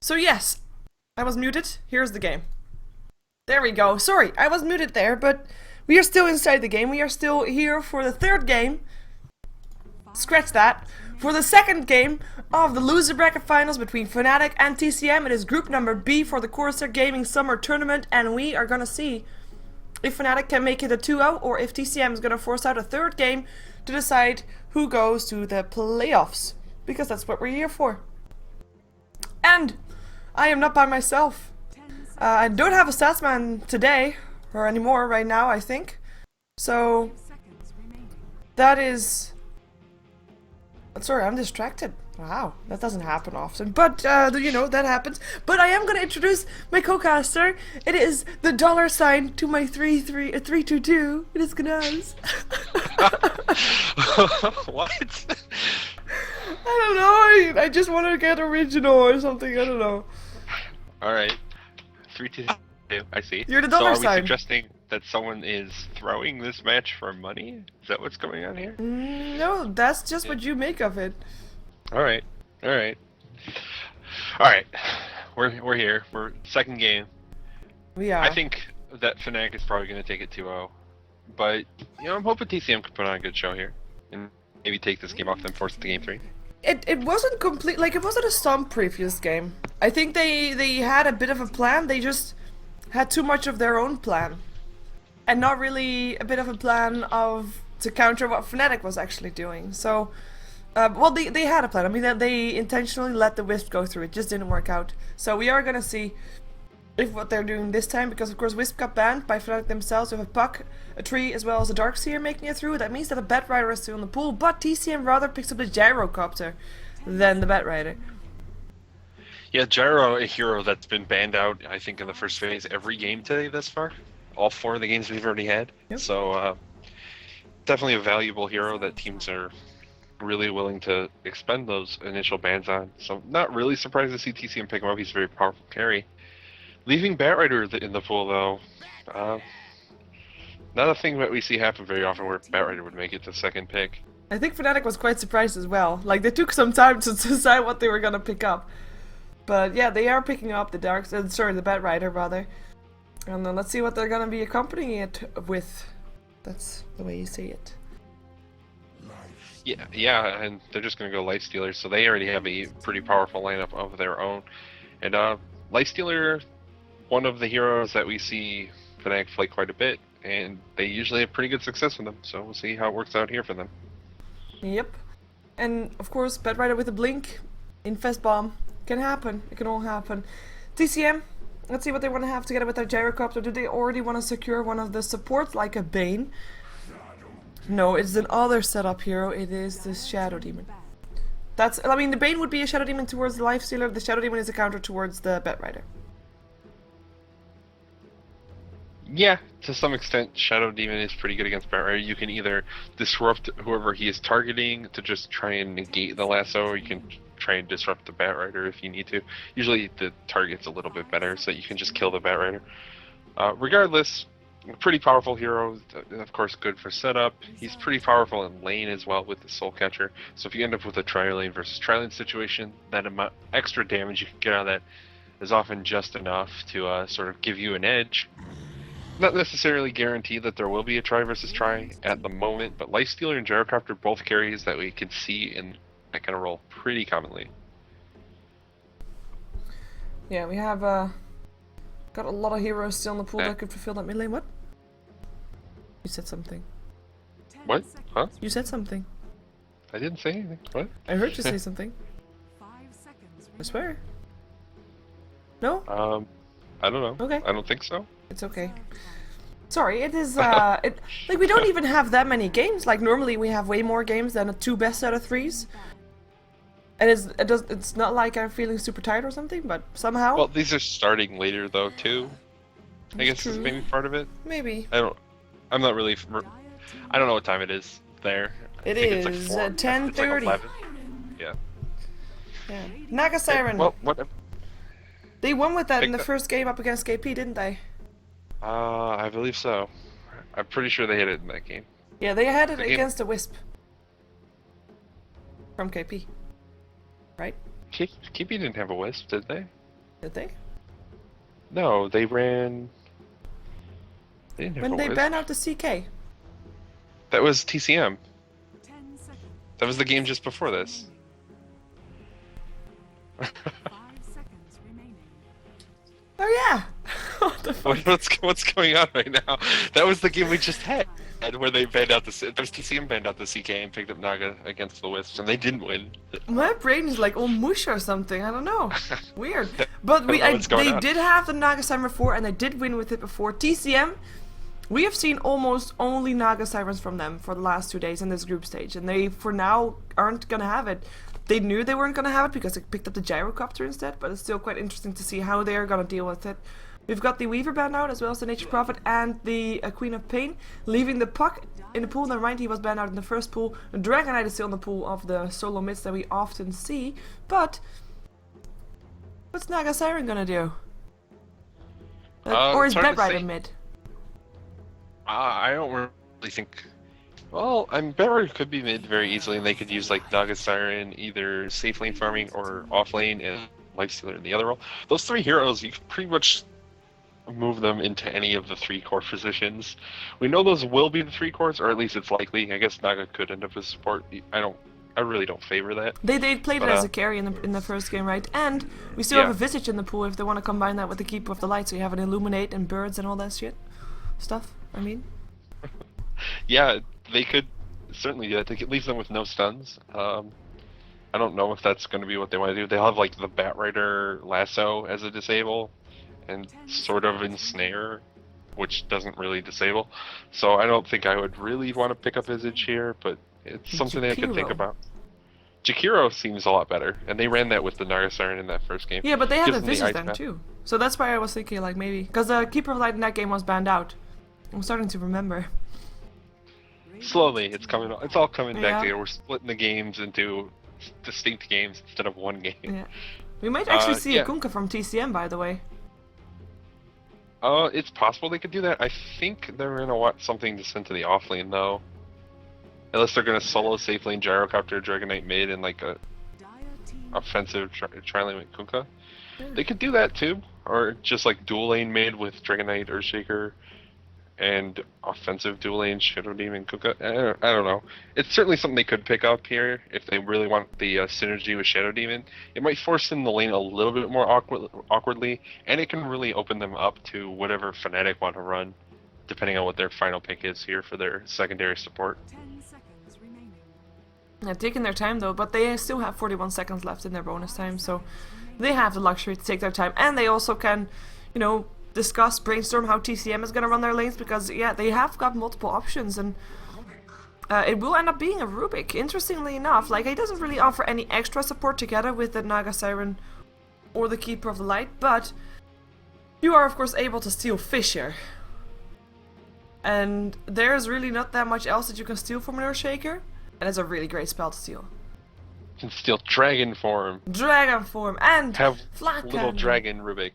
So yes, I was muted. Here's the game. There we go. Sorry, I was muted there, but we are still inside the game. We are still here for the third game. Scratch that. For the second game of the loser bracket finals between Fnatic and TCM. It is group number B for the Corsair Gaming Summer Tournament, and we are gonna see if Fnatic can make it a 2-0 or if TCM is gonna force out a third game to decide who goes to the playoffs. Because that's what we're here for. And I am not by myself. I don't have a statsman today, or anymore right now, I think. So, that is... Sorry, I'm distracted. Wow, that doesn't happen often. But, you know, that happens. But I am going to introduce my co-caster. It is the dollar sign to my 322. It is Kanaz. What? I don't know, I just want to get original or something, I don't know. Alright. 3, 2, 2. I see. You're the dollar sign. So are we sign. suggesting that someone is throwing this match for money? Is that what's going on here? No, that's just what you make of it. Alright. Alright. Alright. We're here. We're second game. We are. I think that Fnatic is probably going to take it 2-0. But, you know, I'm hoping TCM can put on a good show here. And maybe take this game off and force it to game 3. It wasn't complete, like, it wasn't a stomp previous game. I think they had a bit of a plan, they just had too much of their own plan. And not really a bit of a plan to counter what Fnatic was actually doing. So, well, they had a plan. I mean, they intentionally let the Wisp go through, it just didn't work out. So we are gonna see if what they're doing this time, because of course Wisp got banned by Fnatic themselves with a Puck, a Tree, as well as a Darkseer making it through. That means that a Batrider is still in the pool, but TCM rather picks up the Gyrocopter than the Batrider. Yeah, Gyro, a hero that's been banned out, I think, in the first phase every game today thus far. All 4 of the games we've already had. Yep. So, definitely a valuable hero that teams are really willing to expend those initial bans on. So, not really surprised to see TCM pick him up. He's a very powerful carry. Leaving Batrider in the pool, though, not a thing that we see happen very often where Batrider would make it to second pick. I think Fnatic was quite surprised as well. Like, they took some time to decide what they were gonna pick up. But yeah, they are picking up the the Batrider rather. And then let's see what they're gonna be accompanying it with. That's the way you say it. Yeah, and they're just gonna go Lifestealer, so they already have a pretty powerful lineup of their own. And Lifestealer, one of the heroes that we see Fnatic play quite a bit, and they usually have pretty good success with them, so we'll see how it works out here for them. Yep. And of course, Batrider with a blink, Infest Bomb, can happen. It can all happen. TCM, let's see what they want to have together with their Gyrocopter. Do they already want to secure one of the supports like a Bane? No, it's another setup hero. It is the Shadow Demon. I mean, the Bane would be a Shadow Demon towards the Lifestealer. The Shadow Demon is a counter towards the Batrider. Yeah, to some extent, Shadow Demon is pretty good against Batrider. You can either disrupt whoever he is targeting to just try and negate the lasso, or you can try and disrupt the Batrider if you need to. Usually the target's a little bit better, so you can just kill the Batrider. Regardless, pretty powerful hero, of course good for setup. He's pretty powerful in lane as well with the Soul Catcher, so if you end up with a tri-lane versus tri-lane situation, that amount extra damage you can get out of that is often just enough to sort of give you an edge. Not necessarily guarantee that there will be a try versus try at the moment, but Lifestealer and Gyrocopter both carries that we can see in that kind of role pretty commonly. Yeah, we have got a lot of heroes still in the pool that could fulfill that mid lane. What? You said something. What? Huh? You said something. I didn't say anything. What? I heard you say something. I swear. No? I don't know. Okay. I don't think so. It's okay. Sorry, it is, like, we don't even have that many games. Like, normally we have way more games than 2 best out of 3s. And it's not like I'm feeling super tired or something, but somehow... Well, these are starting later, though, too. I guess true. is maybe part of it. Maybe. I'm not really... I don't know what time it is there. It is is like 10:30. Like yeah. Yeah. Naga Siren. Well, what... They won with that in the first game up against KP, didn't they? I believe so. I'm pretty sure they hit it in that game. Yeah, they had it against the Wisp. From KP. Right? KP didn't have a Wisp, did they? Did they? No, they ran. They never When they was. banned out the CK. That was TCM. That was the game just before this. Oh yeah! What the fuck? What's going on right now? That was the game we just had, where they banned out the. There's TCM banned out the CK and picked up Naga against the Wisps, and they didn't win. My brain is like all mush or something, I don't know. Weird. But I don't know what's going they on. did have the Naga Siren before, and they did win with it before. TCM, we have seen almost only Naga Sirens from them for the last 2 days in this group stage, and they, for now, aren't gonna have it. They knew they weren't gonna have it because they picked up the Gyrocopter instead, but it's still quite interesting to see how they're gonna deal with it. We've got the Weaver banned out, as well as the Nature Prophet and the Queen of Pain, leaving the Puck in the pool. Never mind, he was banned out in the first pool. Dragon Knight is still in the pool of the solo mids that we often see, but what's Naga Siren gonna do? Or is it's hard Bed to Rider say. mid? I don't really think. Well, Bedrider could be mid very easily, and they could use like Naga Siren, either safe lane farming or off lane, and Lifestealer in the other role. Those three heroes, you can pretty much move them into any of the 3 core positions. We know those will be the 3 cores, or at least it's likely. I guess Naga could end up as support. I really don't favor that. They played But, it as a carry in the first game, right? And we still have a Visage in the pool if they want to combine that with the Keeper of the Light, so you have an Illuminate and Birds and all that stuff. I mean, Yeah, they could certainly do that. They could leave them with no stuns. I don't know if that's going to be what they want to do. They'll have like the Batrider lasso as a disable, and sort of ensnare, which doesn't really disable. So I don't think I would really want to pick up Visage here, but it's something I could think Jakiro. about. Jakiro seems a lot better, and they ran that with the Naga Siren in that first game. yeah, but they had Gives the them the Visage ice then path. too. So that's why I was thinking like maybe, because the Keeper of the Light in that game was banned out. I'm starting to remember. Slowly, it's coming. It's all coming Yeah. back together. We're splitting the games into distinct games instead of one game. Yeah, we might actually see yeah. a Kunkka from TCM, by the way. It's possible they could do that. I think they're gonna want something to send to the off lane though. Unless they're gonna solo safe lane Gyrocopter, Dragon Knight mid, and like a offensive tri-lane with Kunkka. They could do that too. Or just like dual lane mid with Dragon Knight, Earthshaker, and offensive dual lane Shadow Demon Kunkka. I don't know. It's certainly something they could pick up here if they really want the synergy with Shadow Demon. It might force them the lane a little bit more awkwardly, and it can really open them up to whatever Fnatic want to run, depending on what their final pick is here for their secondary support. Yeah, taking their time though, but they still have 41 seconds left in their bonus time, so they have the luxury to take their time, and they also can, you know, discuss, brainstorm how TCM is going to run their lanes, because yeah, they have got multiple options, and it will end up being a Rubik. Interestingly enough, like, he doesn't really offer any extra support together with the Naga Siren or the Keeper of the Light, but you are of course able to steal Fissure. And there's really not that much else that you can steal from an Earthshaker, and it's a really great spell to steal. You can steal Dragon form. Dragon form and Have Flat little Cannon. Dragon Rubik.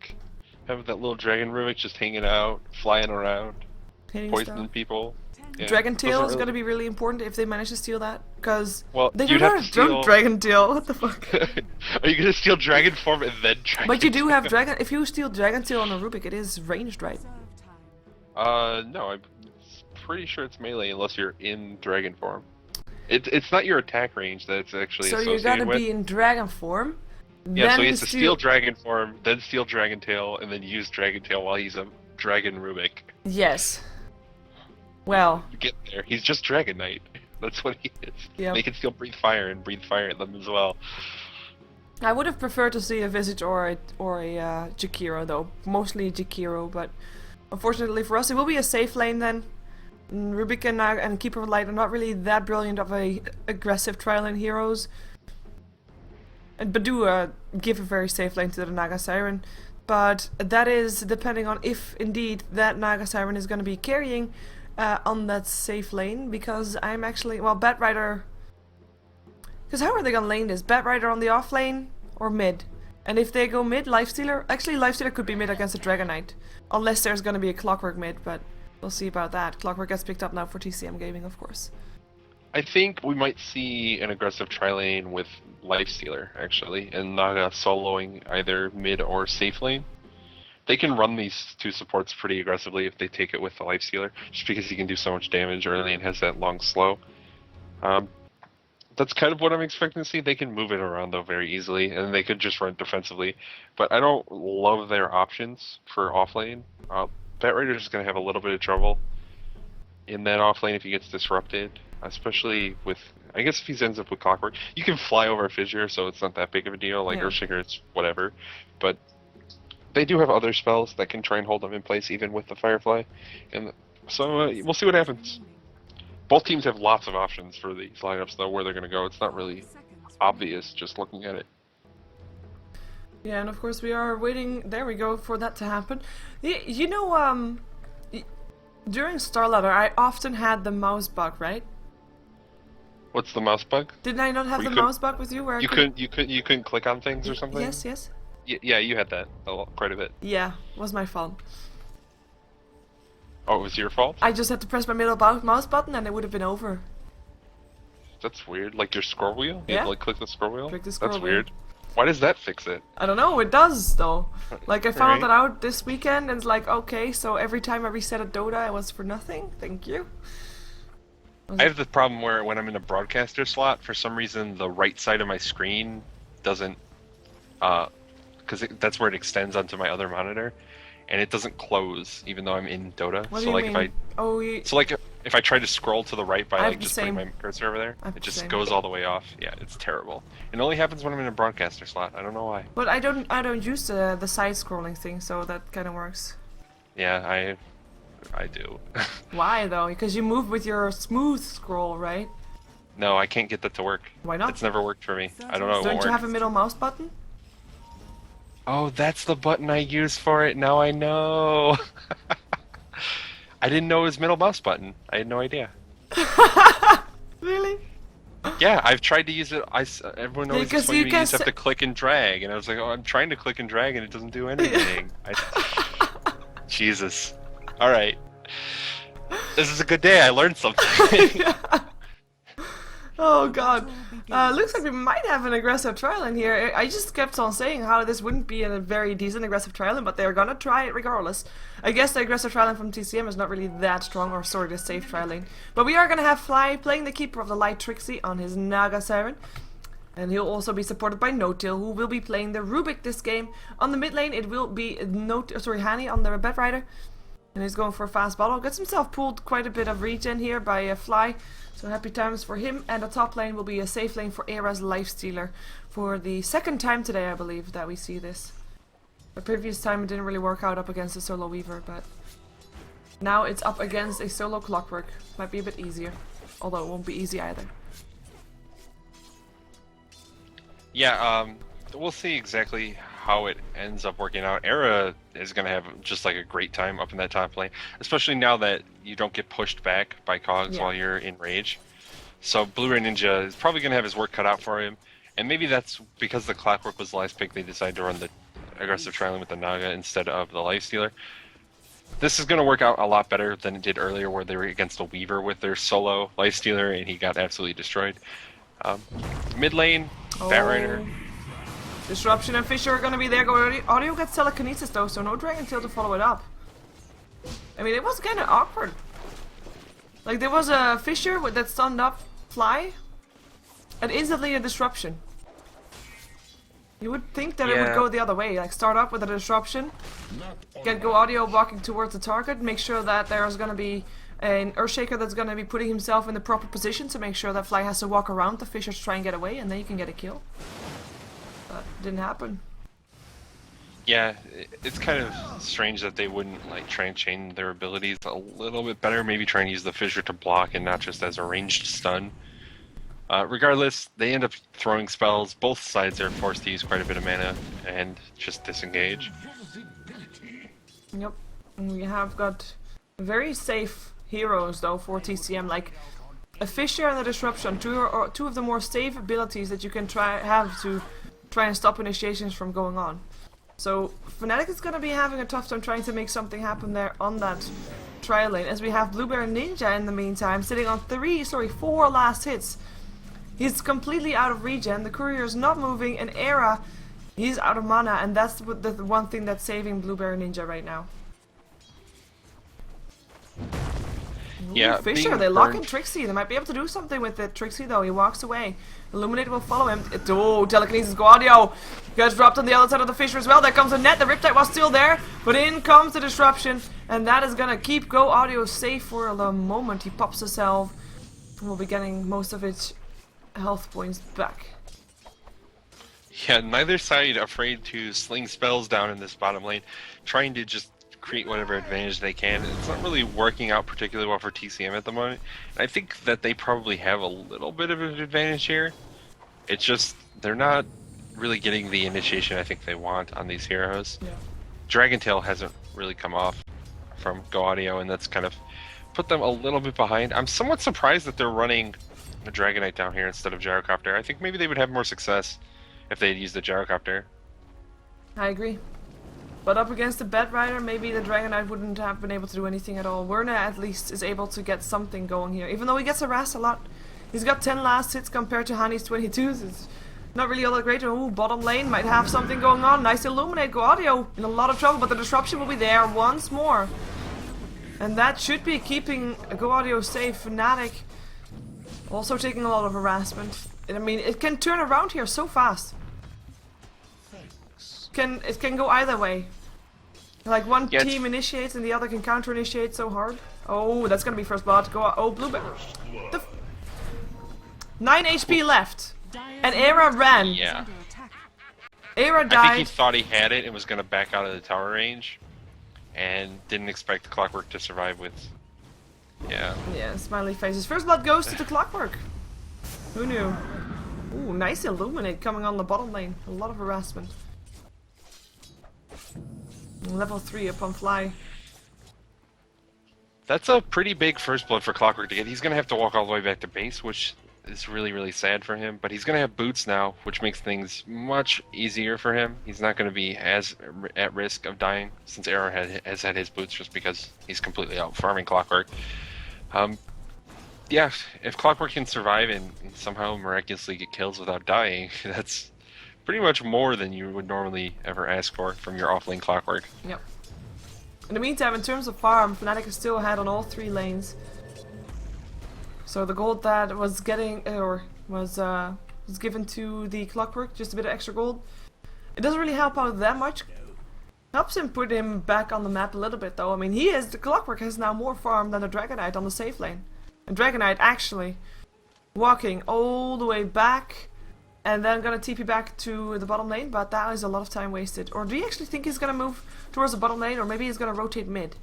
Have that little Dragon Rubik just hanging out, flying around, Hitting poisoning stuff. people. Yeah, Dragon those Tail are is really- going to be really important if they manage to steal that, because Well, they you'd don't have have to drunk steal- Dragon Tail. What the fuck? Are you gonna steal Dragon form and then Dragon? But you do have Tail? Dragon. If you steal Dragon Tail on a Rubik, it is ranged, right? No, I'm pretty sure it's melee unless you're in Dragon form. It's not your attack range that it's actually So you associated gotta with. be in Dragon form. Yeah, so he then has to steal Dragon form, then steal Dragon Tail, and then use Dragon Tail while he's a Dragon Rubik. Yes. Well, Get there. He's just Dragon Knight. That's what he is. Yep. They can still breathe fire and breathe fire at them as well. I would have preferred to see a Visage or a Jakiro though. Mostly Jakiro, but unfortunately for us, it will be a safe lane then. Rubik and Keeper of Light are not really that brilliant of a aggressive tri-lane heroes. But do give a very safe lane to the Naga Siren. But that is depending on if indeed that Naga Siren is going to be carrying on that safe lane. Because I'm actually, well, Batrider. Because how are they going to lane this? Batrider on the off lane or mid? And if they go mid, Lifestealer. Actually, Lifestealer could be mid against a Dragon Knight. Unless there's going to be a Clockwork mid, but we'll see about that. Clockwork gets picked up now for TCM Gaming, of course. I think we might see an aggressive tri-lane with Lifestealer, actually, and Naga soloing either mid or safe lane. They can run these two supports pretty aggressively if they take it with the Lifestealer, just because he can do so much damage early and has that long slow. That's kind of what I'm expecting to see. They can move it around, though, very easily, and they could just run defensively. But I don't love their options for offlane. Batrider is going to have a little bit of trouble in that offlane if he gets disrupted, especially with, I guess if he ends up with Clockwork. You can fly over a Fissure, so it's not that big of a deal. Like Earthshaker, it's whatever. But they do have other spells that can try and hold them in place, even with the Firefly. And so we'll see what happens. Both teams have lots of options for these lineups, though, where they're going to go. It's not really obvious just looking at it. Yeah, and of course we are waiting, there we go, for that to happen. You know, during StarLadder, I often had the mouse bug, right? What's the mouse bug? Didn't I not have the mouse bug with you? Where you couldn't click on things or something? Yes, yes. Yeah, you had that quite a bit. Yeah, was my fault. Oh, it was your fault? I just had to press my middle mouse button and it would have been over. That's weird. Like your scroll wheel? You Yeah. have to, like, click the scroll wheel? Click the scroll That's wheel. weird. Why does that fix it? I don't know, it does though. Like I found Right. that out this weekend and it's like, okay, so every time I reset a Dota it was for nothing? Thank you. I have the problem where when I'm in a broadcaster slot, for some reason the right side of my screen doesn't, because that's where it extends onto my other monitor, and it doesn't close even though I'm in Dota. What so do you like mean? so like if I try to scroll to the right by I have like the just same. putting my cursor over there, I have it the just same. goes all the way off. Yeah, it's terrible. It only happens when I'm in a broadcaster slot. I don't know why. But I don't use the side scrolling thing, so that kind of works. Yeah, I do. Why though? Because you move with your smooth scroll, right? No, I can't get that to work. Why not? It's never worked for me. I don't know. It Don't won't you work. have a middle mouse button? Oh, that's the button I use for it. Now I know. I didn't know it was middle mouse button. I had no idea. Really? Yeah, I've tried to use it. Everyone always Because explained you to me can you just have to click and drag, and I was like, oh, I'm trying to click and drag, and it doesn't do anything. Jesus. All right. This is a good day. I learned something. Oh god. Looks like we might have an aggressive trial in here. I just kept on saying how this wouldn't be a very decent aggressive trial, but they're gonna try it regardless. I guess the aggressive trial from TCM is not really that strong, or sorry, the safe trialing. But we are gonna have Fly playing the Keeper of the Light Trixie on his Naga Siren. And he'll also be supported by No-Tail, who will be playing the Rubik this game. On the mid lane, it will be Hani on the Batrider. And he's going for a fast bottle. Gets himself pulled quite a bit of regen here by a Fly. So happy times for him. And the top lane will be a safe lane for Era's Lifestealer. For the second time today, I believe, that we see this. The previous time it didn't really work out up against a solo Weaver, but now it's up against a solo Clockwork. Might be a bit easier. Although it won't be easy either. Yeah, we'll see exactly how it ends up working out. Era is going to have just like a great time up in that top lane, especially now that you don't get pushed back by Cogs while you're in rage. So Blue-Ray Ninja is probably going to have his work cut out for him, and maybe that's because the Clockwork was the last pick, they decided to run the aggressive trialing with the Naga instead of the Lifestealer. This is going to work out a lot better than it did earlier, where they were against a Weaver with their solo Lifestealer and he got absolutely destroyed. Mid lane, Batrider. Disruption and Fissure are gonna be there. Audio gets telekinesis though, so no Dragon Tail to follow it up. I mean, it was kind of awkward. Like, there was a Fissure that stunned up Fly, and instantly a disruption. You would think that it would go the other way, like start up with a disruption, go Audio walking towards the target, make sure that there's gonna be an Earthshaker that's gonna be putting himself in the proper position to make sure that Fly has to walk around the Fissure to try and get away, and then you can get a kill. But didn't happen. Yeah, it's kind of strange that they wouldn't like try and chain their abilities a little bit better. Maybe try and use the Fissure to block and not just as a ranged stun. Regardless, they end up throwing spells. Both sides are forced to use quite a bit of mana and just disengage. Yep, and we have got very safe heroes though for TCM, like a Fissure and a Disruption, two of the more safe abilities that you can have to try and stop initiations from going on. So Fnatic is going to be having a tough time trying to make something happen there on that trial lane, as we have Blueberry Ninja in the meantime, sitting on 4 last hits. He's completely out of regen, the courier is not moving, and Era, he's out of mana, and that's the one thing that's saving Blueberry Ninja right now. Yeah, Fisher, they lock in Trixie. They might be able to do something with it. Trixie, though, he walks away. Illuminate will follow him. Telekinesis go audio. Gets dropped on the other side of the Fisher as well. There comes a net. The Riptide was still there, but in comes the disruption, and that is gonna keep Go Audio safe for the moment. He pops himself, and will be getting most of its health points back. Yeah, neither side afraid to sling spells down in this bottom lane, trying to just create whatever advantage they can. It's not really working out particularly well for TCM at the moment. And I think that they probably have a little bit of an advantage here. It's just they're not really getting the initiation I think they want on these heroes. Yeah. Dragon Tail hasn't really come off from Go Audio, and that's kind of put them a little bit behind. I'm somewhat surprised that they're running a Dragonite down here instead of Gyrocopter. I think maybe they would have more success if they had used the Gyrocopter. I agree. But up against the Bed Rider, maybe the Dragonite wouldn't have been able to do anything at all. Werner at least is able to get something going here, even though he gets harassed a lot. He's got 10 last hits compared to Hani's 22, so it's not really all that great. Ooh, bottom lane might have something going on. Nice Illuminate, Go Audio in a lot of trouble, but the disruption will be there once more. And that should be keeping Go Audio safe. Fnatic also taking a lot of harassment. I mean, it can turn around here so fast. It can go either way. Like one team initiates and the other can counter initiate so hard. Oh, that's gonna be first blood. Go. Oh, Blueberry. 9 HP left, and Era ran. Yeah. Era died. I think he thought he had it and was gonna back out of the tower range, and didn't expect the Clockwork to survive with. Yeah. Yeah. Smiley faces. First blood goes to the Clockwork. Who knew? Ooh, nice Illuminate coming on the bottom lane. A lot of harassment. Level 3 upon fly. That's a pretty big first blood for Clockwork to get. He's going to have to walk all the way back to base, which is really, really sad for him. But he's going to have boots now, which makes things much easier for him. He's not going to be as at risk of dying, since Arrowhead has had his boots just because he's completely out farming Clockwork. Yeah, if Clockwork can survive and somehow miraculously get kills without dying, that's pretty much more than you would normally ever ask for from your offlane Clockwork. Yep. In the meantime, in terms of farm, Fnatic is still ahead on all 3 lanes. So the gold that was getting was given to the Clockwork, just a bit of extra gold. It doesn't really help out that much. Helps him put him back on the map a little bit though. I mean, the Clockwork has now more farm than the Dragonite on the safe lane. And Dragonite actually walking all the way back. And then gonna TP back to the bottom lane, but that is a lot of time wasted. Or do you actually think he's gonna move towards the bottom lane, or maybe he's gonna rotate mid?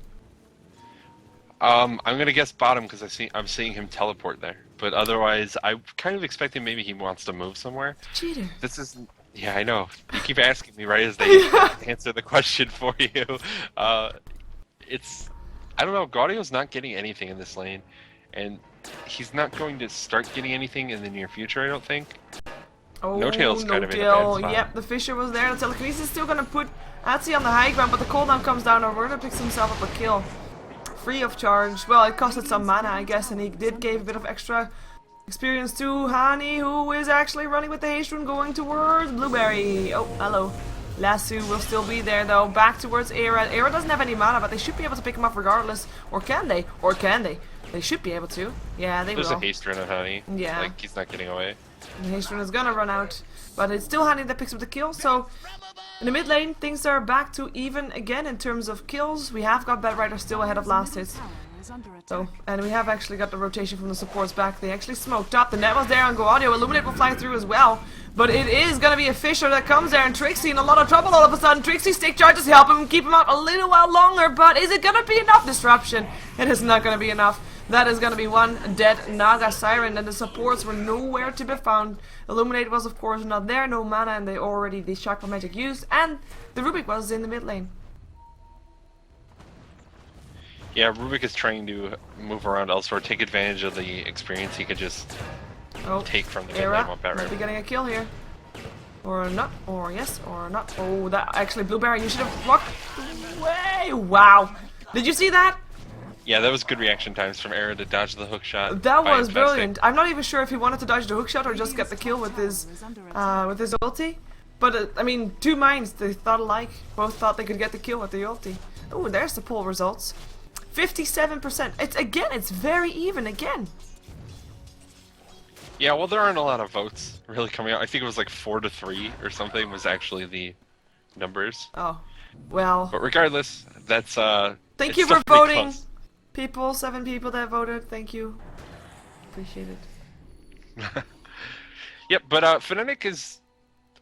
I'm gonna guess bottom because I'm seeing him teleport there. But otherwise, I kind of expecting maybe he wants to move somewhere. Cheater. This is yeah, I know. You keep asking me right as they answer the question for you. It's I don't know. Gaudio's not getting anything in this lane, and he's not going to start getting anything in the near future. I don't think. Oh, No Tail's kind of in a bad spot. Yep, the Fisher was there. The Telekinesis is still gonna put Atsi on the high ground, but the cooldown comes down and Werner picks himself up a kill. Free of charge. Well, it costed some mana, I guess, and he did give a bit of extra experience to Hani, who is actually running with the haste rune going towards Blueberry. Oh, hello. Lasso will still be there, though. Back towards Era. Era doesn't have any mana, but they should be able to pick him up regardless. Or can they? Or can they? They should be able to. Yeah, they will. There's a haste run on Honey. Yeah. Like, he's not getting away. The haste rune is gonna run out, but it's still Honey that picks up the kill, so in the mid lane things are back to even again in terms of kills. We have got Bed Rider still ahead of last hits. So, and we have actually got the rotation from the supports back. They actually smoked up. The net was there on Go Audio. Illuminate will fly through as well. But it is gonna be a Fisher that comes there, and Trixie in a lot of trouble all of a sudden. Trixie stick charges help him keep him out a little while longer, but is it gonna be enough disruption? It is not gonna be enough. That is gonna be one dead Naga Siren, and the supports were nowhere to be found. Illuminate was of course not there, no mana, and they already the Chakra Magic used, and the Rubik was in the mid lane. Yeah, Rubik is trying to move around elsewhere, take advantage of the experience he could just take from the mid lane while might be getting a kill here. Or not, or yes, or not. Oh, that actually, Blueberry, you should have walked away. Wow. Did you see that? Yeah, that was good reaction times from Era to dodge the hook shot. That by was Infesting. brilliant. I'm not even sure if he wanted to dodge the hookshot or just get the kill with his ulti. But I mean, two minds, they thought alike. Both thought they could get the kill with the ulti. Oh, there's the poll results. 57%. It's very even again. Yeah, well, there aren't a lot of votes really coming out. I think it was like 4-3 or something was actually the numbers. Oh, well. But regardless, that's Thank it's you for still pretty voting, close. people. 7 people that voted. Thank you. Appreciate it. Yep, but Fnatic is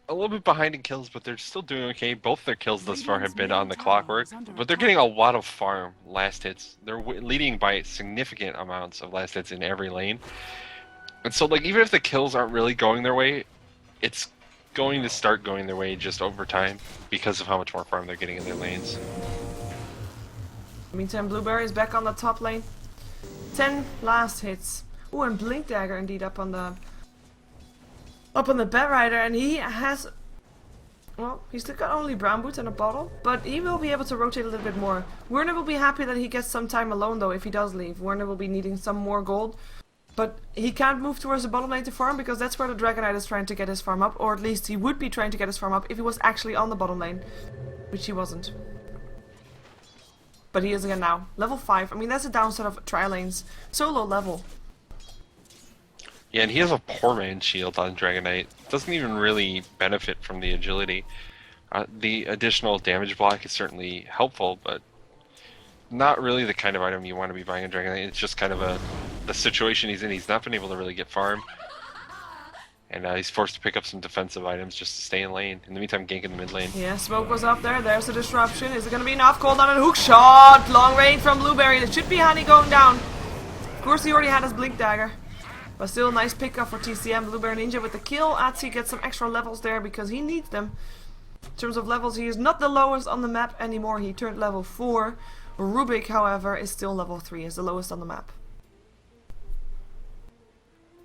a little bit behind in kills, but they're still doing okay. Both their kills thus far have been on the clockwork, but they're getting a lot of farm last hits. They're leading by significant amounts of last hits in every lane. And so, like, even if the kills aren't really going their way, it's going to start going their way just over time because of how much more farm they're getting in their lanes. Meantime, Blueberry is back on the top lane. 10 last hits. Oh, and Blink Dagger indeed up on the Bat Rider, and he has, well, he's still got only brown boots and a bottle, but he will be able to rotate a little bit more. Werner will be happy that he gets some time alone though if he does leave. Werner will be needing some more gold, but he can't move towards the bottom lane to farm because that's where the Dragon Knight is trying to get his farm up, or at least he would be trying to get his farm up if he was actually on the bottom lane, which he wasn't. But he is again now. Level 5. I mean, that's a downside of tri lanes. So low level. Yeah, and he has a poor man's shield on Dragon Knight. Doesn't even really benefit from the agility. The additional damage block is certainly helpful, but not really the kind of item you want to be buying on Dragon Knight. It's just kind of the situation he's in. He's not been able to really get farm. And he's forced to pick up some defensive items just to stay in lane. In the meantime, gank in the mid lane. Yeah, smoke was up there. There's the disruption. Is it going to be enough? Cold on a hook shot. Long range from Blueberry. There should be Honey going down. Of course, he already had his Blink Dagger. But still a nice pickup for TCM. Blueberry Ninja with the kill. Atsi gets some extra levels there because he needs them. In terms of levels, he is not the lowest on the map anymore. He turned level 4. Rubik, however, is still level 3. Is the lowest on the map.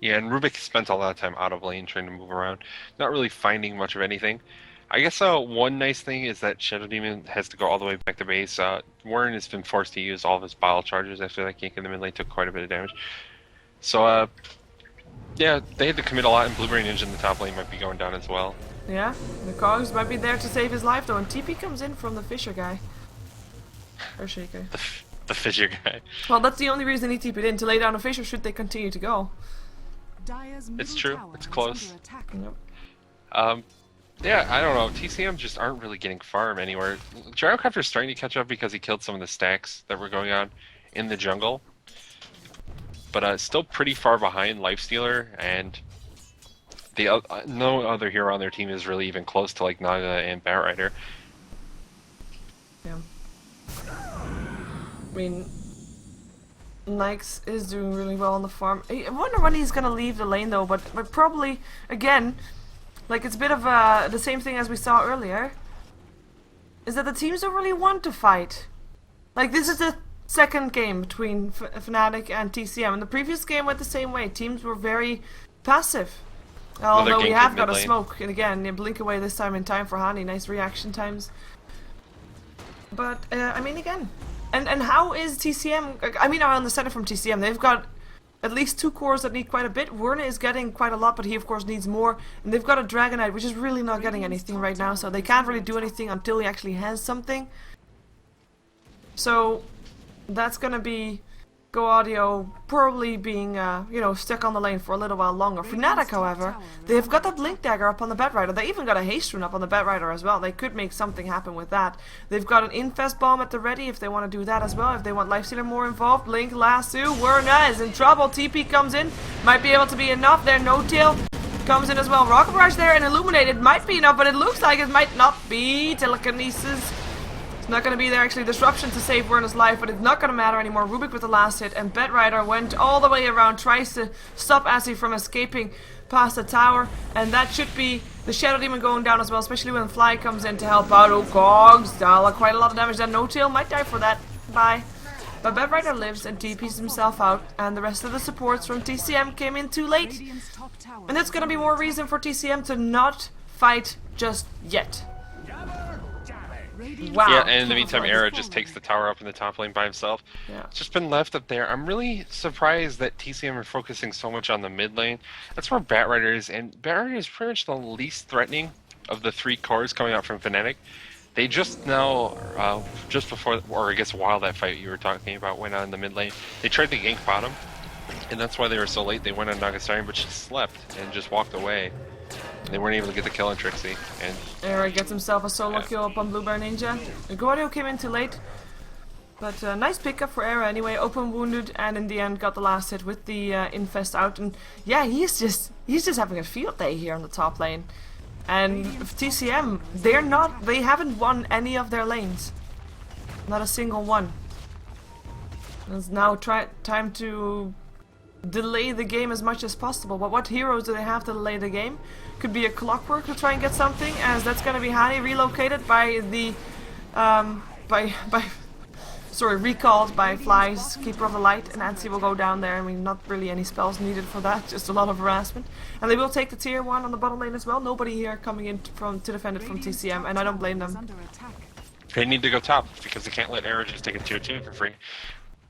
Yeah, and Rubik spent a lot of time out of lane trying to move around, not really finding much of anything. I guess one nice thing is that Shadow Demon has to go all the way back to base. Warren has been forced to use all of his bile charges after that gank in the mid lane took quite a bit of damage. So, yeah, they had to commit a lot, and Blueberry Ninja in the top lane might be going down as well. Yeah, the cogs might be there to save his life though, and TP comes in from the Fisher guy. Or Shaker. The Fisher guy. Well, that's the only reason he TP'd in, to lay down a Fisher should they continue to go. It's true, it's close. Yep. Yeah, I don't know. TCM just aren't really getting farm anywhere. Gyrocopter's starting to catch up because he killed some of the stacks that were going on in the jungle. But still pretty far behind Lifestealer, and the no other hero on their team is really even close to like Naga and Batrider. Yeah. I mean, Nikes is doing really well on the farm. I wonder when he's gonna leave the lane though, but probably, again, like it's a bit of the same thing as we saw earlier, is that the teams don't really want to fight. Like, this is the second game between Fnatic and TCM, and the previous game went the same way. Teams were very passive. Although we have got a smoke, and again, you blink away this time in time for Hani, nice reaction times. But, I mean, again, and how is TCM, I mean, I understand it from TCM, they've got at least 2 cores that need quite a bit. Werner is getting quite a lot, but he of course needs more, and they've got a Dragon Knight, which is really not getting anything right now, so they can't really do anything until he actually has something. So, that's gonna be Go Audio probably being, you know, stuck on the lane for a little while longer. Fnatic, however, they've got that Blink Dagger up on the Bat Rider. They even got a Haste Rune up on the Bat Rider as well. They could make something happen with that. They've got an Infest Bomb at the ready if they want to do that as well. If they want Lifestealer more involved. Blink, Lasso, Werner is in trouble. TP comes in. Might be able to be enough there. No Tail comes in as well. Rocket Barrage there and Illuminated might be enough, but it looks like it might not be. Telekinesis. Not going to be there actually. Disruption to save Werner's life, but it's not going to matter anymore. Rubik with the last hit, and Batrider went all the way around, tries to stop Asi from escaping past the tower, and that should be the Shadow Demon going down as well, especially when Fly comes in to help out. Oh, Cogs, quite a lot of damage there. No Tail might die for that. Bye. But Batrider lives and TPs himself out, and the rest of the supports from TCM came in too late. And that's going to be more reason for TCM to not fight just yet. Wow. Yeah, and in the meantime, Era just takes the tower up in the top lane by himself. Yeah. It's just been left up there. I'm really surprised that TCM are focusing so much on the mid lane. That's where Batrider is, and Batrider is pretty much the least threatening of the 3 cores coming out from Fnatic. They just now, just before, or I guess while that fight you were talking about went on in the mid lane, they tried to gank bottom, and that's why they were so late. They went on Nagasari, but she slept and just walked away. And they weren't able to get the kill on Trixie. And Eric gets himself a solo kill up on Blue Bear Ninja. Gordio came in too late. But nice pickup for Era anyway. Open wounded and in the end got the last hit with the infest out. And yeah, he's just having a field day here on the top lane. And TCM, they haven't won any of their lanes. Not a single one. It's now time to delay the game as much as possible. But what heroes do they have to delay the game? Could be a Clockwork to try and get something, as that's gonna be Hani relocated by the recalled by Fly's Keeper of the Light, and Nancy will go down there. I mean, not really any spells needed for that, just a lot of harassment. And they will take the tier 1 on the bottom lane as well. Nobody here coming in to defend it from TCM, and I don't blame them. they need to go top, because they can't let Era just take a tier 2 for free.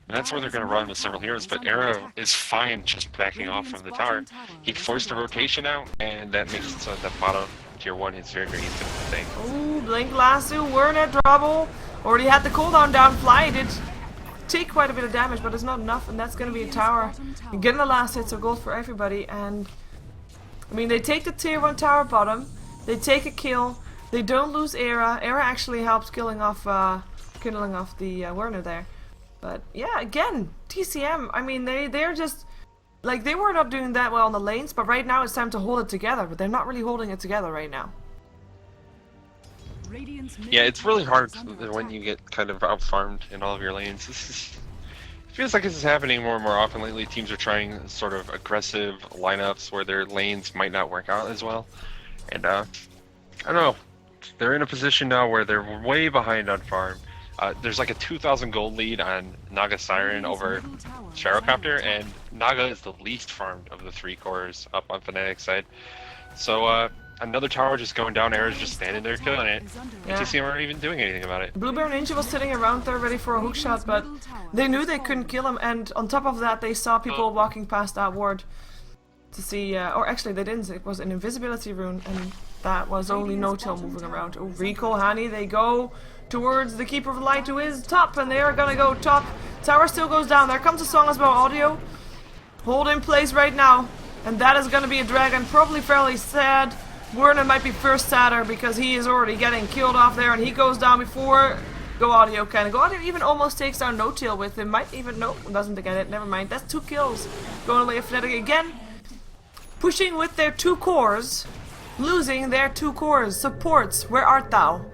And that's where they're going to run with several heroes, but Era is fine just backing off from the tower. He forced a rotation out, and that makes it so that bottom tier 1 is very, very easy to take. Ooh, Blink Lasso, Werner trouble. Already had the cooldown down. Fly did take quite a bit of damage, but it's not enough, and that's going to be a tower. Getting the last hit, so gold for everybody. And I mean, they take the tier 1 tower bottom, they take a kill, they don't lose Era. Era actually helps killing off the Werner there. But yeah, again, TCM, I mean, they're just, like, they were not doing that well on the lanes, but right now it's time to hold it together, but they're not really holding it together right now. Yeah, it's really hard when you get kind of out-farmed in all of your lanes. It feels like this is happening more and more often lately. Teams are trying sort of aggressive lineups where their lanes might not work out as well. And, I don't know, they're in a position now where they're way behind on farm. There's like a 2,000 gold lead on Naga Siren over Shadowcopter, and Naga is the least farmed of the 3 cores up on Fnatic's side. So another tower just going down, Era's just standing there killing it. Yeah. TCM aren't even doing anything about it. Blue Bear Ninja was sitting around there ready for a hookshot, but they knew they couldn't kill him, and on top of that they saw people walking past that ward to see, or actually they didn't, it was an invisibility rune, and that was only no-till moving around. Oh, recall Hani, they go towards the Keeper of the Light, who is top, and they are gonna go top. Tower still goes down. There comes a song as well. Audio hold in place right now, and that is gonna be a dragon, probably fairly sad. Werner might be first sadder because he is already getting killed off there, and he goes down before Go Audio can. Go Audio even almost takes down no-till with him. Might even, no, doesn't get it, never mind. That's 2 kills going away of Fnatic again. Pushing with their 2 cores, losing their 2 cores. Supports, where art thou?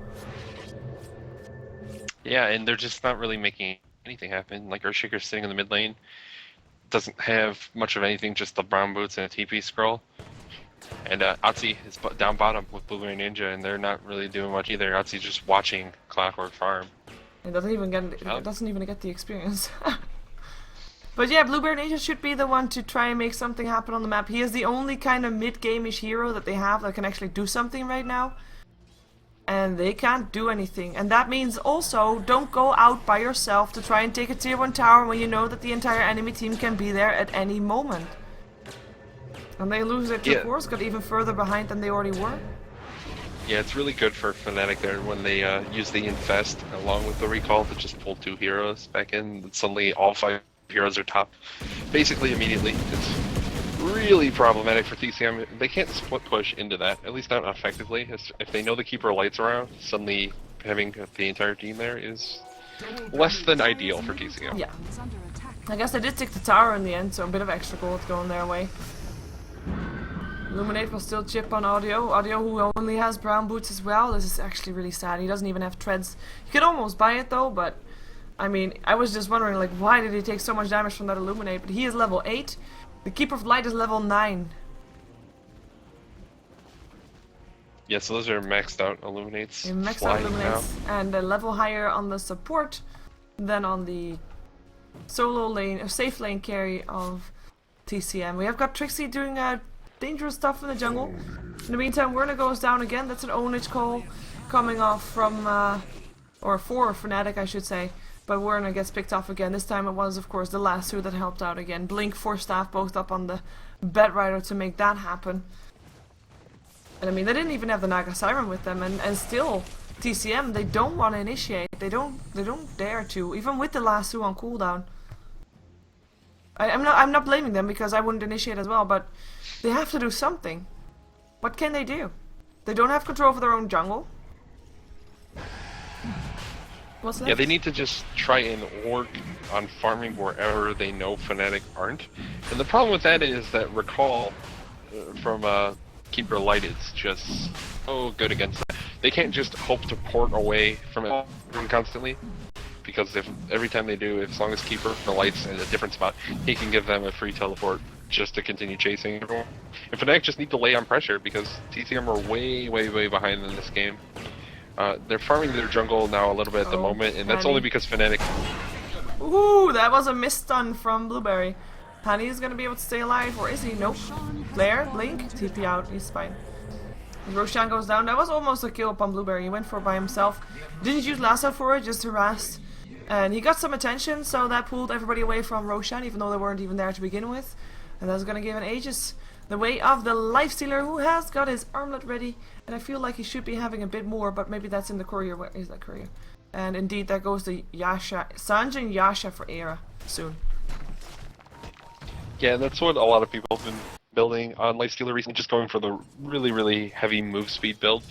Yeah, and they're just not really making anything happen. Like, Earthshaker's sitting in the mid lane, doesn't have much of anything, just the brown boots and a TP scroll. And Otzi is down bottom with Blue Bear Ninja, and they're not really doing much either. Otzi's just watching Clockwork farm. It doesn't even get the experience. But yeah, Blue Bear Ninja should be the one to try and make something happen on the map. He is the only kind of mid-game-ish hero that they have that can actually do something right now. And they can't do anything. And that means also, don't go out by yourself to try and take a tier 1 tower when you know that the entire enemy team can be there at any moment. And they lose their 2 cores, got even further behind than they already were. Yeah, it's really good for Fnatic there when they use the Infest along with the Recall to just pull 2 heroes back in. Suddenly all 5 heroes are top basically immediately. It's really problematic for TCM. They can't split push into that, at least not effectively. If they know the Keeper of Light's around, suddenly having the entire team there is less than ideal for TCM. Yeah. I guess they did take the tower in the end, so a bit of extra gold going their way. Illuminate will still chip on Audio. Audio, who only has brown boots as well. This is actually really sad. He doesn't even have treads. You could almost buy it though, but I mean, I was just wondering, like, why did he take so much damage from that Illuminate? But he is level 8. The Keeper of Light is level 9. Yeah, so those are maxed out Illuminates. Maxed out Illuminates, and a level higher on the support than on the solo lane, or safe lane carry of TCM. We have got Trixie doing dangerous stuff in the jungle. In the meantime, Werner goes down again. That's an ownage call coming off from or for Fnatic, I should say. But Werner gets picked off again. This time it was, of course, the lasso that helped out again. Blink, 4 staff, both up on the Batrider to make that happen. And I mean, they didn't even have the Naga Siren with them, and still, TCM, they don't want to initiate. They don't dare to, even with the lasso on cooldown. I'm not blaming them because I wouldn't initiate as well, but they have to do something. What can they do? They don't have control over their own jungle. What's left? Yeah, they need to just try and work on farming wherever they know Fnatic aren't. And the problem with that is that Recall from Keeper Light is just so good against that. They can't just hope to port away from it constantly, because if every time they do, as long as Keeper Light's in a different spot, he can give them a free teleport just to continue chasing everyone. And Fnatic just need to lay on pressure because TCM are way behind in this game. They're farming their jungle now a little bit at the moment, and that's only because Fnatic... Ooh, that was a misstun from Blueberry. Honey is gonna be able to stay alive, or is he? Nope. Blair, Blink, TP out, he's fine. Roshan goes down. That was almost a kill upon Blueberry. He went for it by himself. Didn't use lasso for it, just harassed. And he got some attention, so that pulled everybody away from Roshan, even though they weren't even there to begin with. And that's gonna give an Aegis the way of the Lifestealer, who has got his armlet ready. And I feel like he should be having a bit more, but maybe that's in the courier. Where is that courier? And indeed, that goes to Yasha, Sanjay and Yasha for Era soon. Yeah, that's what a lot of people have been building on Lifestealer recently, just going for the really heavy move speed build.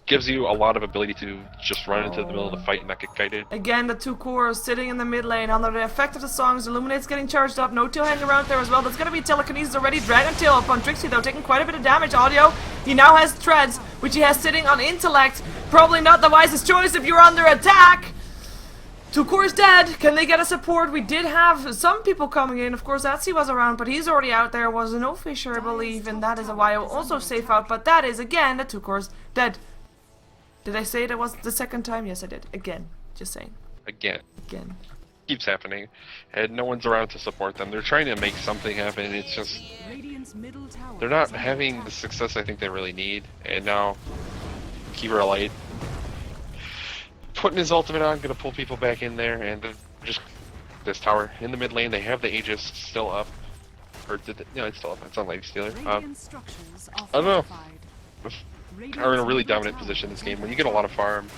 Gives you a lot of ability to just run into the middle of the fight and not get kited. Again, the 2 cores sitting in the mid lane under the effect of the songs. Illuminate's getting charged up. No tail hanging around there as well. There's going to be telekinesis already. Dragon tail upon Trixie though, taking quite a bit of damage. Audio, he now has treads, which he has sitting on intellect. Probably not the wisest choice if you're under attack. 2 cores dead. Can they get a support? We did have some people coming in. Of course, Atsi was around, but he's already out there. Was no Fisher, I believe, and that is a YO also safe out. But that is, again, the 2 cores dead. Did I say that was the second time? Yes, I did. Again. Just saying. Again. keeps happening, and no one's around to support them. They're trying to make something happen. It's just they're not having the success I think they really need. And now Keeper Light putting his ultimate on, gonna pull people back in there, and just this tower in the mid lane. They have the Aegis still up, or did they, no, it's still up. It's on Lifestealer. I don't know. Are in a really dominant position this game. When you get a lot of farm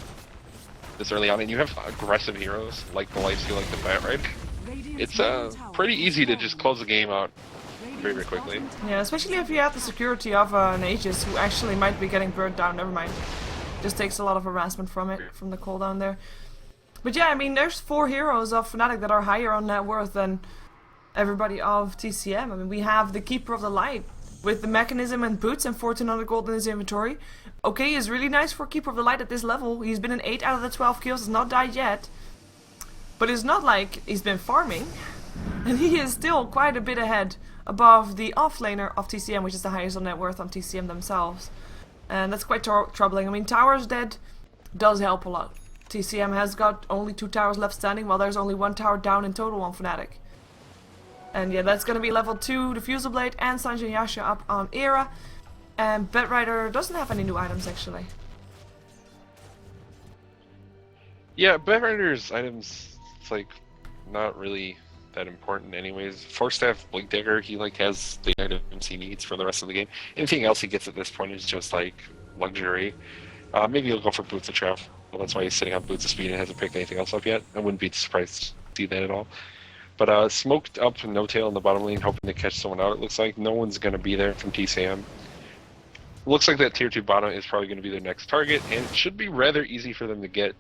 this early on, and you have aggressive heroes like the Lifestealer, like the Batrider, it's pretty easy to just close the game out very, very quickly. Yeah, especially if you have the security of an Aegis who actually might be getting burnt down. Never mind. Just takes a lot of harassment from it, from the cooldown there. But yeah, I mean, there's 4 heroes of Fnatic that are higher on net worth than everybody of TCM. I mean, we have the Keeper of the Light with the mechanism and boots and 1400 gold in his inventory. Okay, he's really nice for Keeper of the Light at this level. He's been in 8 out of the 12 kills, has not died yet. But it's not like he's been farming. And he is still quite a bit ahead above the offlaner of TCM, which is the highest on net worth on TCM themselves. And that's quite troubling. I mean, towers dead does help a lot. TCM has got only 2 towers left standing, while there's only 1 tower down in total on Fnatic. And yeah, that's gonna be level 2 Diffusal Blade and Sanjay Yasha up on Era. And Batrider doesn't have any new items actually. Yeah, Batrider's items, it's like not really that important anyways. Force Staff, Blink Dagger, he like has the items he needs for the rest of the game. Anything else he gets at this point is just like luxury. Maybe he'll go for Boots of Travel. Well, that's why he's sitting on Boots of Speed and hasn't picked anything else up yet. I wouldn't be surprised to see that at all. But smoked up No Tail in the bottom lane, hoping to catch someone out. It looks like no one's going to be there from TCM. Looks like that tier 2 bottom is probably going to be their next target, and it should be rather easy for them to get.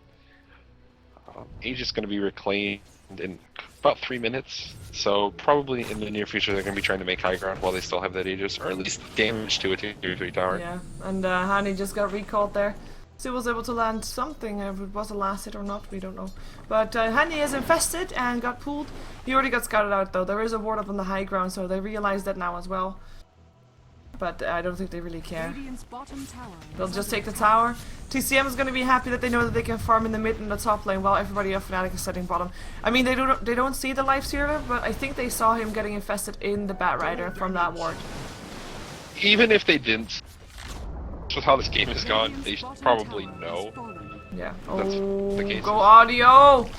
Aegis is going to be reclaimed in about 3 minutes, so probably in the near future they're going to be trying to make high ground while they still have that Aegis, or at least damage to a tier 3 tower. Yeah, and Hani just got recalled there. Still was able to land something, if it was a last hit or not, we don't know. But Hani is infested and got pulled. He already got scouted out though. There is a ward up on the high ground, so they realize that now as well. But I don't think they really care. They'll just take the tower. TCM is going to be happy that they know that they can farm in the mid and the top lane while everybody of Fnatic is setting bottom. I mean, they don't see the Lifestealer, but I think they saw him getting infested in the Batrider from that ward. Even if they didn't, with how this game has gone, they should probably know Yeah. That's Oh, the case. go audio!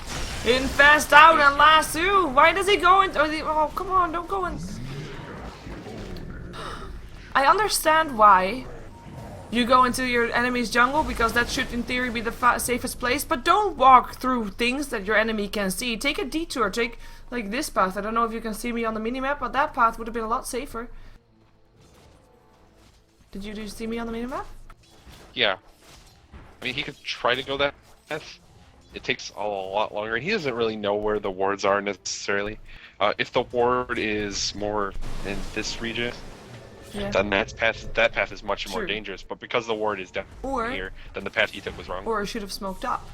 Infest out and lasso! Why does he go in? Oh, come on, don't go in. I understand why you go into your enemy's jungle, because that should in theory be the safest place, but don't walk through things that your enemy can see. Take a detour, take like this path. I don't know if you can see me on the minimap, but that path would have been a lot safer. Did you see me on the minimap? Yeah. I mean, he could try to go that path. It takes a lot longer. He doesn't really know where the wards are necessarily. If the ward is more in this region, Yeah. then that path is much more True. dangerous. But because the ward is down Or- here, then the path he took was wrong. Or I should have smoked up.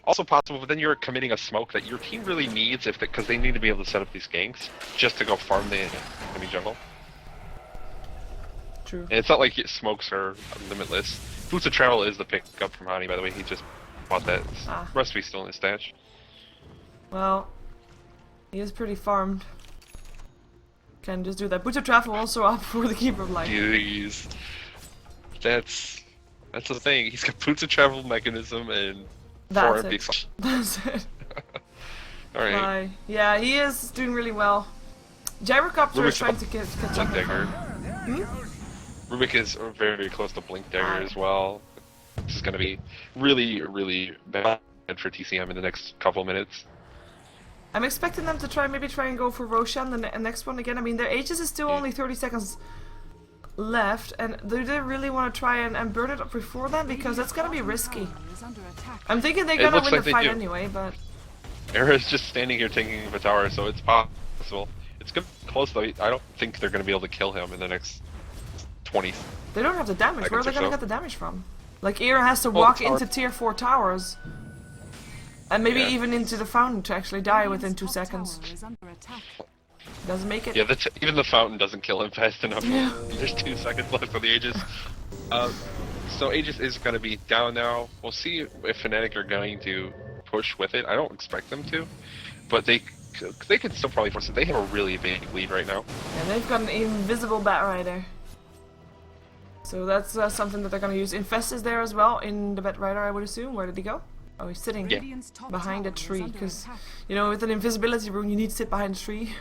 Also possible, but then you're committing a smoke that your team really needs because they need to be able to set up these ganks just to go farm the enemy jungle. True. And it's not like smokes are limitless. Boots of Travel is the pickup from Hani, by the way. He just bought that. Ah. Rest be still in his stash. Well, he is pretty farmed. Can just do that. Boots of Travel also up for the Keeper of Life. Jeez. That's the thing. He's got Boots of Travel mechanism and 4 That's MP. it. That's it. Alright. Bye. Yeah, he is doing really well. Gyrocopter is Rubik's trying to catch up. Blink Dagger. Hmm? Rubik is very, very close to Blink Dagger Ah. as well. This is going to be really, really bad for TCM in the next couple minutes. I'm expecting them to maybe try and go for Roshan the next one again. I mean, their Aegis is still only 30 seconds left, and do they really want to try and burn it up before then? Because that's gonna be risky. I'm thinking they're It gonna looks win like the they fight do. anyway, but Era's just standing here taking the tower, so it's possible. It's good, close though. I don't think they're going to be able to kill him in the next 20. they don't have the damage. Where are Seconds they or gonna so. get the damage from? Like, Era has to Well, walk tower- into tier 4 towers. And maybe Yeah. even into the fountain to actually die within 2 seconds. Doesn't make it. Yeah, even the fountain doesn't kill him fast enough. Yeah. There's 2 seconds left on the Aegis. So Aegis is going to be down now. We'll see if Fnatic are going to push with it. I don't expect them to, but they could still probably force it. They have a really big lead right now. And they've got an invisible bat rider. So that's something that they're gonna use. Infest is there as well in the bat rider, I would assume. Where did he go? Oh, he's sitting Yeah. behind a tree. Because, you know, with an invisibility rune, you need to sit behind a tree.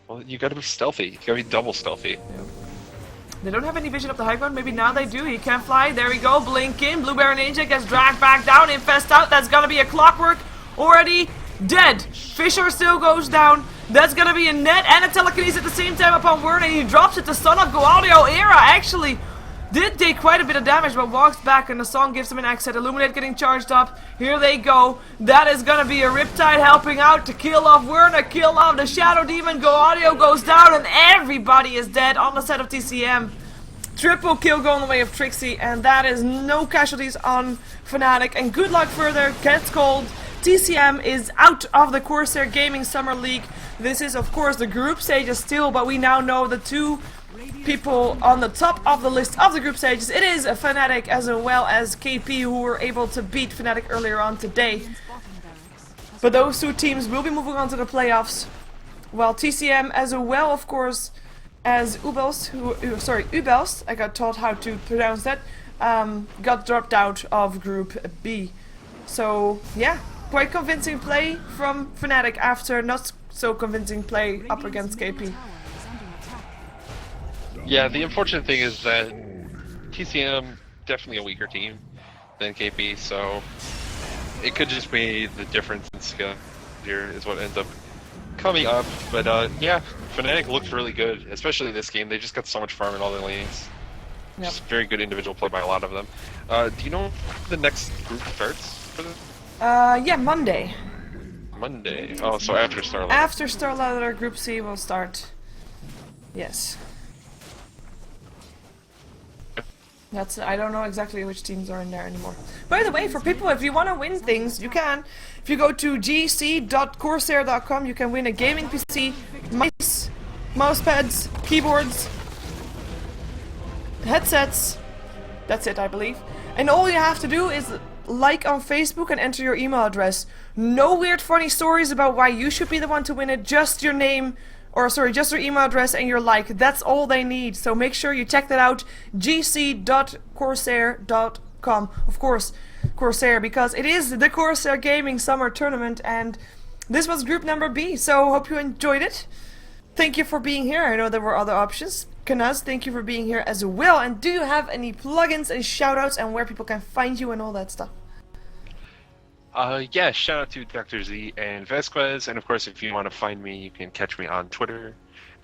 Well, you gotta be stealthy. You gotta be double stealthy. They don't have any vision up the high ground. Maybe now they do. He can't fly. There we go. Blink in. Blue Baron Ninja gets dragged back down. Infest out. That's gonna be a clockwork. Already dead. Fisher still goes down. That's gonna be a net and a telekinesis at the same time upon Wern, and he drops it to stun up Goaldio. Era actually did take quite a bit of damage, but walks back, and the song gives him an exit. Illuminate getting charged up. Here they go. That is gonna be a Riptide helping out to kill off Wern, a kill off the Shadow Demon. Goaldio goes down, and everybody is dead on the side of TCM. Triple kill going the way of Trixie, and that is no casualties on Fnatic. And good luck further. Gets cold. TCM is out of the Corsair Gaming Summer League. This is, of course, the group stages still, but we now know the 2 people on the top of the list of the group stages. It is Fnatic as well as KP, who were able to beat Fnatic earlier on today. But those 2 teams will be moving on to the playoffs, while TCM as well, of course, as Ubelst, I got taught how to pronounce that, got dropped out of Group B. So, yeah, quite convincing play from Fnatic after not so convincing play up against KP. Yeah, the unfortunate thing is that TCM definitely a weaker team than KP, so it could just be the difference in skill here is what ends up coming up. But yeah, Fnatic looked really good, especially this game. They just got so much farm in all their lanes. Yep. Just very good individual play by a lot of them. Do you know when the next group starts for this? Yeah, Monday. Monday. Oh, so after Starlight. After Starlight, Group C will start. Yes. I don't know exactly which teams are in there anymore. By the way, for people, if you want to win things, you can. If you go to gc.corsair.com, you can win a gaming PC, mice, mousepads, keyboards, headsets. That's it, I believe. And all you have to do is like on Facebook and enter your email address. No weird funny stories about why you should be the one to win it, just your name, or sorry, just your email address and your like. That's all they need. So make sure you check that out, gc.corsair.com. come, of course, Corsair, because it is the Corsair Gaming Summer Tournament, and this was group number B, so hope you enjoyed it. Thank you for being here. I know there were other options. Kanaz, thank you for being here as well. And do you have any plugins and shoutouts and where people can find you and all that stuff? Yeah, shout out to Dr. Z and Vasquez, and of course, if you want to find me, you can catch me on Twitter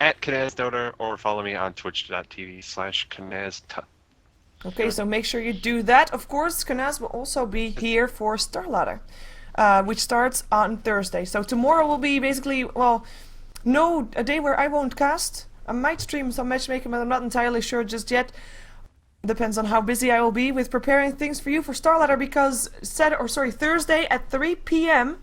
at KanazDota or follow me on twitch.tv/KanazT. Okay, so make sure you do that. Of course, Kanaz will also be here for Starladder, which starts on Thursday. So tomorrow will be basically, well, a day where I won't cast. I might stream some matchmaking, but I'm not entirely sure just yet. Depends on how busy I will be with preparing things for you for Starladder, because Thursday at 3 p.m.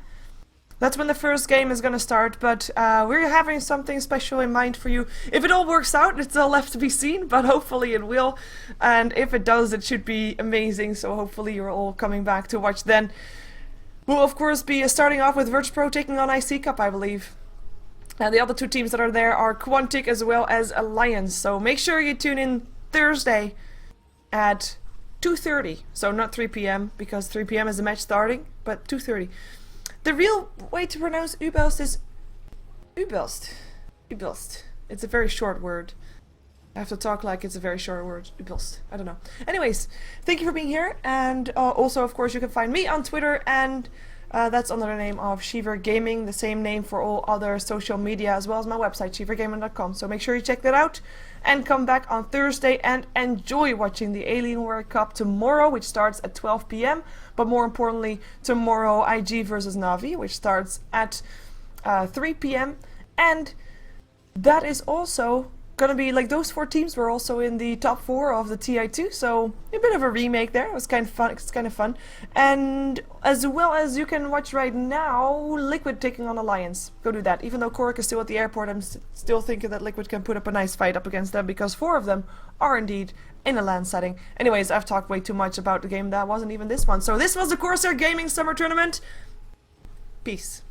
That's when the first game is gonna start, but we're having something special in mind for you. If it all works out, it's all left to be seen, but hopefully it will. And if it does, it should be amazing, so hopefully you're all coming back to watch then. We'll of course be starting off with VirtuPro taking on IC Cup, I believe. And the other two teams that are there are Quantic as well as Alliance, so make sure you tune in Thursday at 2:30, so not 3 p.m. because 3 p.m. is the match starting, but 2:30. The real way to pronounce Ubelst is Ubelst. Ubelst. It's a very short word. I have to talk like it's a very short word. Ubelst. I don't know. Anyways, thank you for being here, and also, of course, you can find me on Twitter, and that's under the name of SheeverGaming, the same name for all other social media, as well as my website, SheeverGaming.com. So make sure you check that out, and come back on Thursday and enjoy watching the Alien World Cup tomorrow, which starts at 12 p.m. But more importantly, tomorrow IG versus Navi, which starts at 3 p.m. And that is also gonna be, like, those four teams were also in the top 4 of the TI2, so a bit of a remake there. It was kind of fun. It's kind of fun. And as well as you can watch right now, Liquid taking on Alliance. Go do that. Even though Cork is still at the airport, I'm still thinking that Liquid can put up a nice fight up against them, because 4 of them are indeed in a LAN setting. Anyways, I've talked way too much about the game that wasn't even this one. So this was the Corsair Gaming Summer Tournament. Peace.